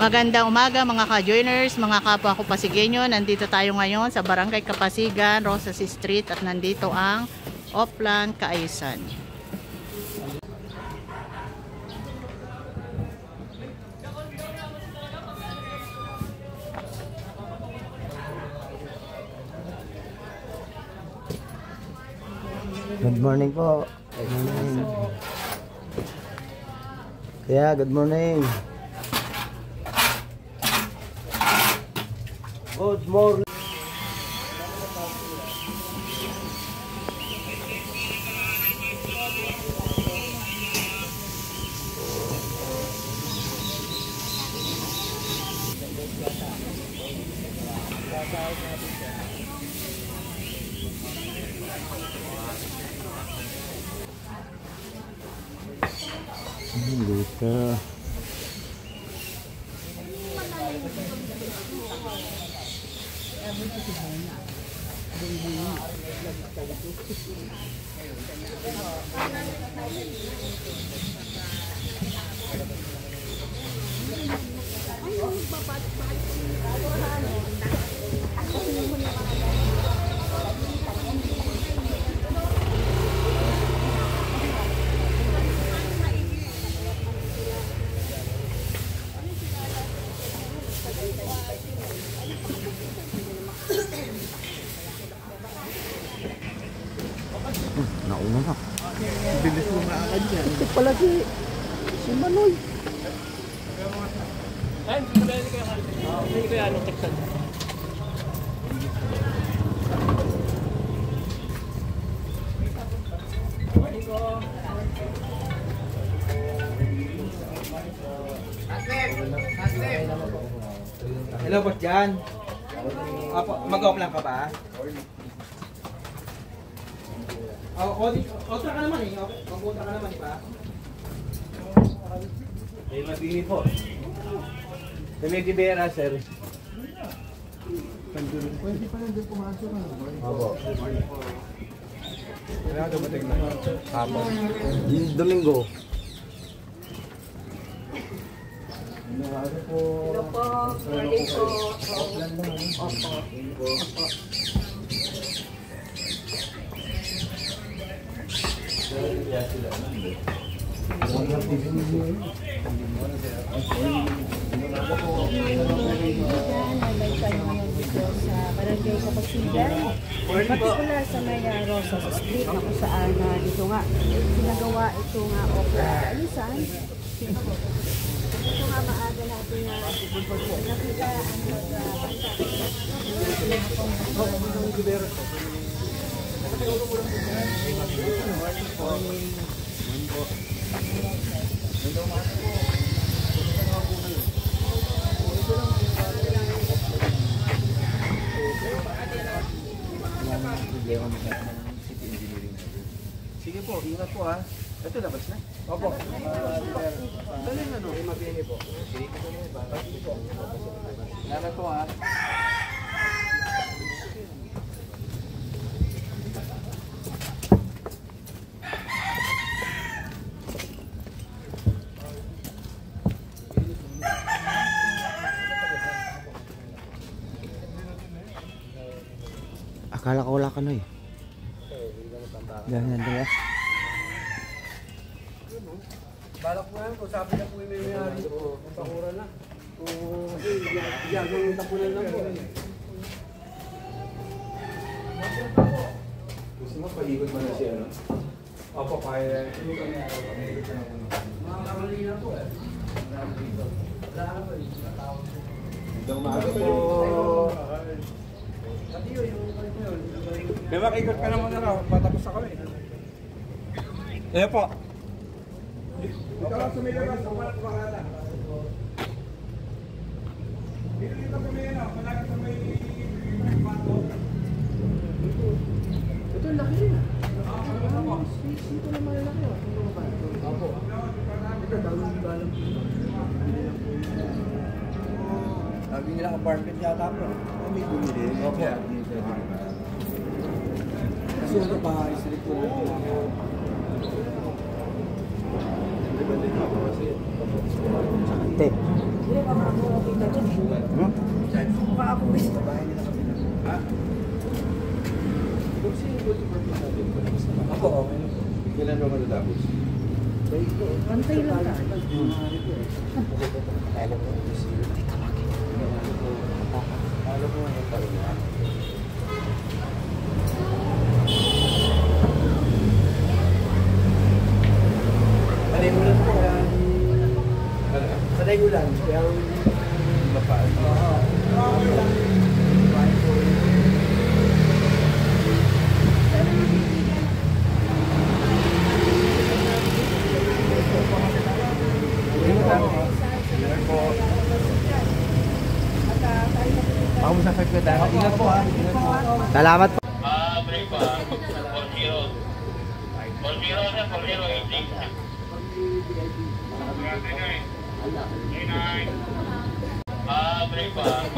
Magandang umaga mga ka-joiners, mga kapwa ko Pasigueño. Nandito tayo ngayon sa Barangay Kapasigan, Rosas Street, at nandito ang Oplan Kaayusan. Good morning po. Good morning. Kaya, good morning. Good morning. Dito. Nauna na. Bilis mo maakad yan. Ito pala si Manoy. Ay, hindi ko yan Texan. Hello, boss Jan. Mag-off lang ka ba? Kontra ka naman eh. Mag-kontra ka naman, ba? May mabini po. May Tibera, sir. Pwede pa lang din pumasok. Opo. Kaya dumating na. Hapon. Yung Domingo. Hello po, morning po. Opo. Sa Barangay Kapasigan, particular sa may Rosas Street na kung saan dito nga sinagawa ito nga opera. Alisan, ito nga maaga natin na nakita Sige po, ingat po ha. Ito labas na. Opo. Dali na no, mabini po. Salamat po ha. Akala ko wala ka na eh. Ganyan din ah. Balak mo yan, kung sabi na po yung may-ari, kung pakura na. Kung yung tapunan lang po. Gusto mo, paikot mo na siya, no? Opo, kaya. Mga kamalina po eh. Magandang umaga po. May makikot ka naman na raw, patapos na kami. Eh po. Ikaw lang sumilabas, kung wala kumakala. Dito kami yan, malaki sa may bato. Ito yung laki rin. Ito na malaki. Opo. Ito, dalang. Sabi nila apartment yata po. May bumili. Opo. Kasi ito pa, isalik ko lang. Sakante. Mukha ako gusto ba? Ako, okay. Kailan mo matatapos? Pantay lang ka. Sanay mo lang po. Sanay mo lang. Kaya mapaan. Ako mo sa kagkada. Ingat po ha. Ingat po. Salamat po. Break pa. 4-0. 4-0 na, 4-0, 8-6. Break pa. 4-0.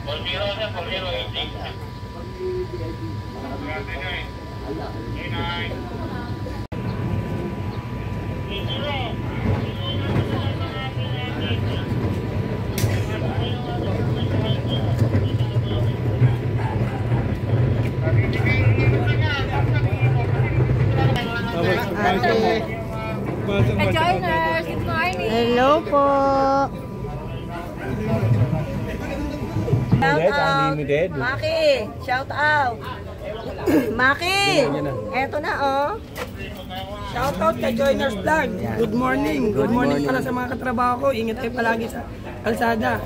4-0 na, 4-0, 8-6. Joiners, good morning! Hello po. Shout out! Unlimited. Maki! Shout out! Maki! Eto na oh! Shout out kay Joiners Vlog. Good morning. Good morning pala sa mga katrabaho ko. Ingat kayo palagi sa kalsada.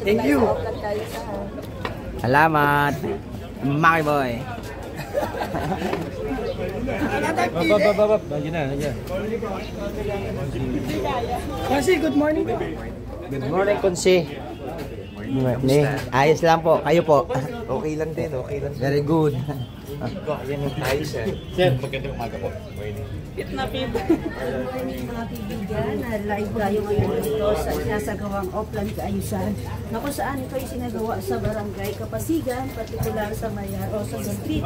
Thank you. Salamat. Maki boy. Babababab. Nandiyan na, nandiyan. Kasi good morning po. Good morning, Kunsi. Ayos lang po. Kayo po. Okay lang din, okay lang. Very good. Yan yung tayo sir. Sir, magandang umaga po. Good morning mga kaibigan, live tayo ngayon dito sa sinasagawang Oplan Kaayusan na kung saan ito ay sinagawa sa Barangay Kapasigan, partikular sa Maya Rosas Street.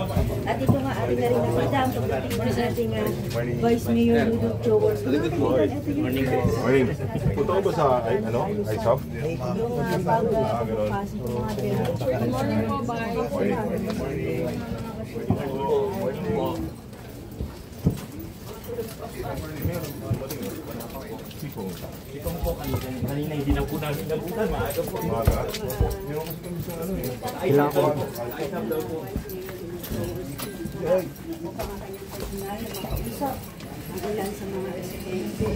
At ito nga ating na rin nakita ang pagdating ng ating Vice Mayor Ludog Jowers. Good morning. Morning. Punta ko ba sa ISOP? Yung pagpapasok ng mga temperature. Good morning po, Itong po kanina hindi na po namin nabutan. Maaga po. Kailangan ko. Ang ilan sa mga residente.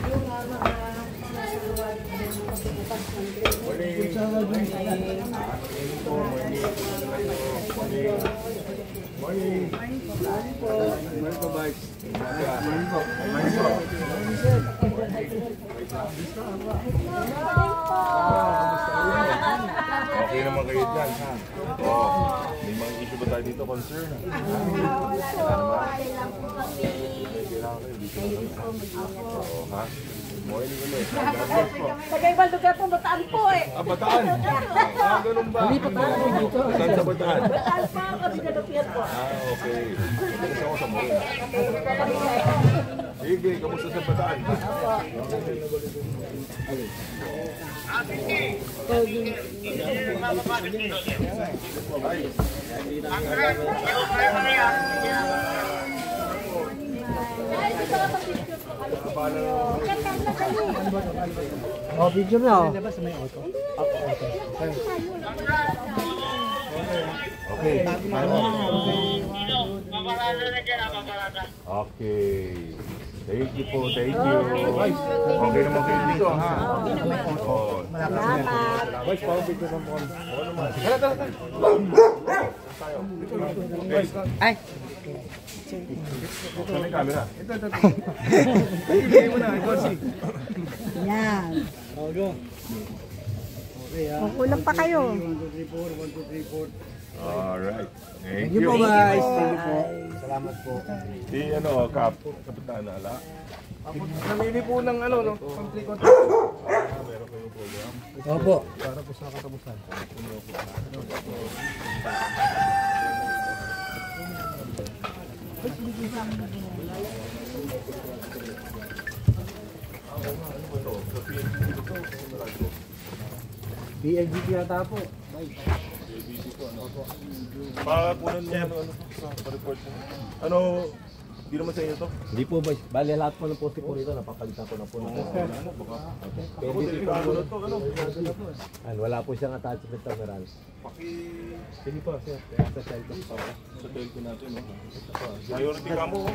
Yung mga sinasagawa ng pagbubukas ng Morning. Okay naman kayo dyan, ha? May mga issue ba tayo dito, concern? Kailangan kayo dito na kayo. Ha? Morning ulit. Tagaybang lugar po, Bataan po eh. Bataan? Ganun ba? Hindi pa tayo dito. Saan sa Bataan? Bataan pa kami nalupian po. Okay. Kamusta ako sa Morning? Sige, kamusta sa Bataan? Oh, video na oh. Okay. Okay. Thank you po, thank you. Okay naman kayo dito, ha? Oh. Boys, pa-video naman po. Oo naman. Tara. Ay. Saan yung camera? Ito. Ibigay mo na, Gorsi. Yan. Kukulang pa kayo. Alright. Thank Thank you you. po guys. Salamat po. Di Kap, kapitan na ala. Namili po ng pang-tricot. Meron kayong program. Opo. Para po sa katapusan. PLDT yata po. Pakakunan mo ano sa report mo. Ano, hindi naman sa inyo to? Hindi po boys, bali lahat po ng poste po rito, napapalitan ko na po. Ako, delikado na to, ano? Wala po siyang attachment terminal. Sige po sir, kaya sa cellphone po. Sa telco natin, no? Priority ka mo.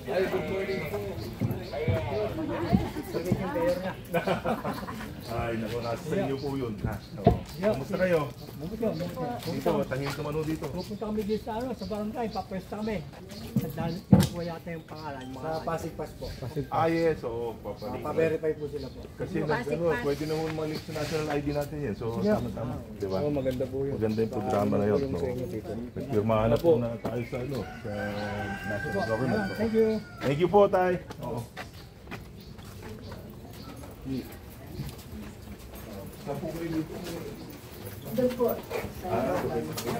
Ay, good morning po. Ay, naku, nasa sa inyo po yun. Kamusta kayo? Dito, tahimik naman ho dito. Pupunta kami dito sa sa barangay, papwesta kami. Dahil po yata yung pangalan. Sa Pasig Pass po. Ah, yes, oo. Pa-verify po sila po. Kasi pwede na mo mag-link sa national ID natin yan. So, tama-tama. Diba? Maganda po yun. Maganda yung programa na yun. No? Nagpirmahan na po na tayo sa, sa national government. Thank you. Thank you po, Tay. Oo. Doon po.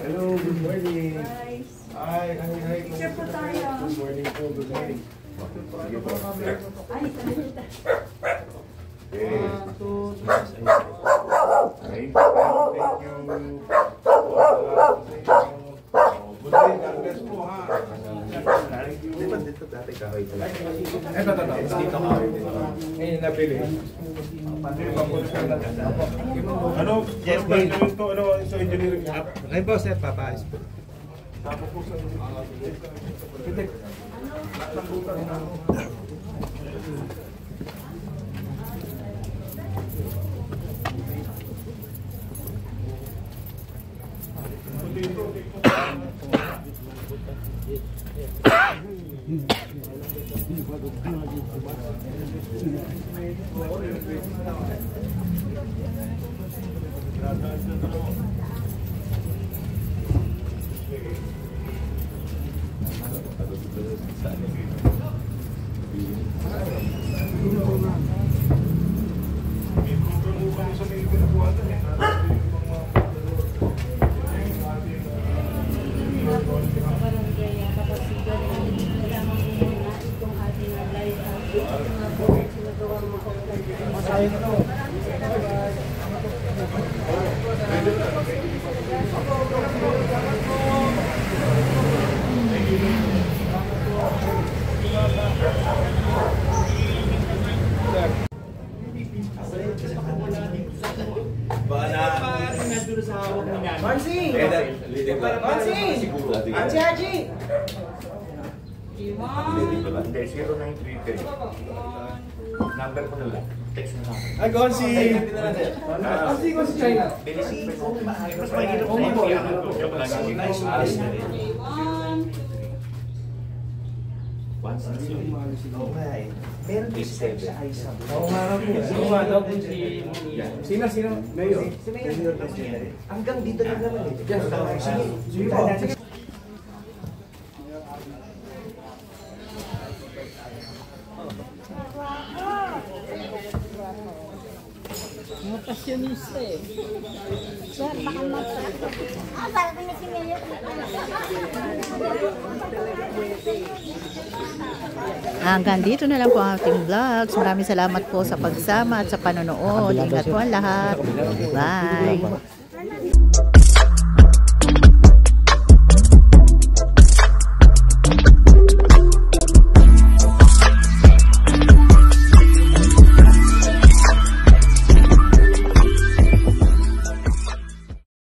Hello, good morning. Hi, hi. Picture po tayo. Good morning po, good morning. Sige po. Ay, kanita. Okay. Thank you. Good day, God bless po ha. Thank you. Dito dati kahoy pala. Ito. Dito kahoy. Ngayon nabili. Ano? Yes, to ano sa engineering app? Ay po sir, papaayos po. Tapos po sa Number ko na lang. Text mo na. Ay, Gonsi! Gonsi China. Mas mahirap sa iyo. Joke lang. Meron din sa Aisha. Oo nga po. Sino? Mayor. Si Mayor. Hanggang dito lang naman eh. Sige po. Mga pasyonista eh. Sir, baka para pinasimilyo. Hanggang dito na lang po ang ating vlogs. Maraming salamat po sa pagsama at sa panonood. Ingat po ang lahat. Bye!